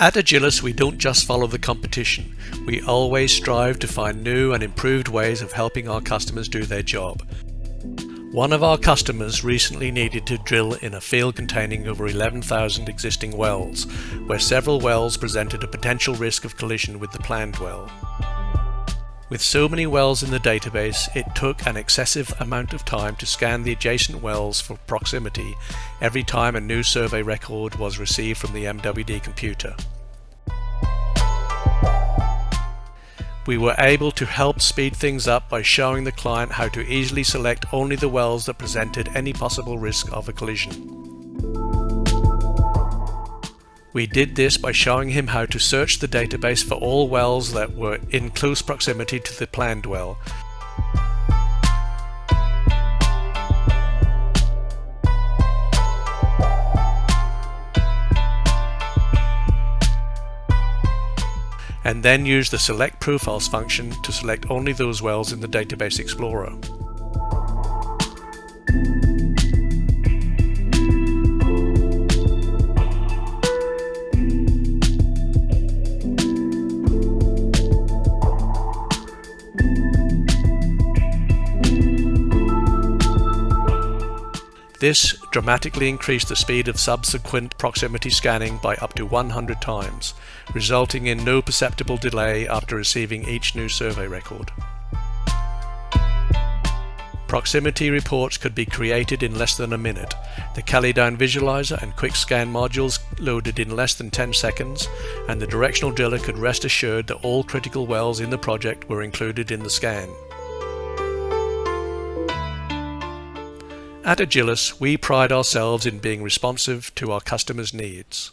At Agilis, we don't just follow the competition. We always strive to find new and improved ways of helping our customers do their job. One of our customers recently needed to drill in a field containing over 11,000 existing wells, where several wells presented a potential risk of collision with the planned well. With so many wells in the database, it took an excessive amount of time to scan the adjacent wells for proximity every time a new survey record was received from the MWD computer. We were able to help speed things up by showing the client how to easily select only the wells that presented any possible risk of a collision. We did this by showing him how to search the database for all wells that were in close proximity to the planned well. And then use the Select Profiles function to select only those wells in the Database Explorer. This dramatically increased the speed of subsequent proximity scanning by up to 100 times, resulting in no perceptible delay after receiving each new survey record. Proximity reports could be created in less than a minute. The KellyDown visualizer and quick scan modules loaded in less than 10 seconds, and the directional driller could rest assured that all critical wells in the project were included in the scan. At Agilis, we pride ourselves in being responsive to our customers' needs.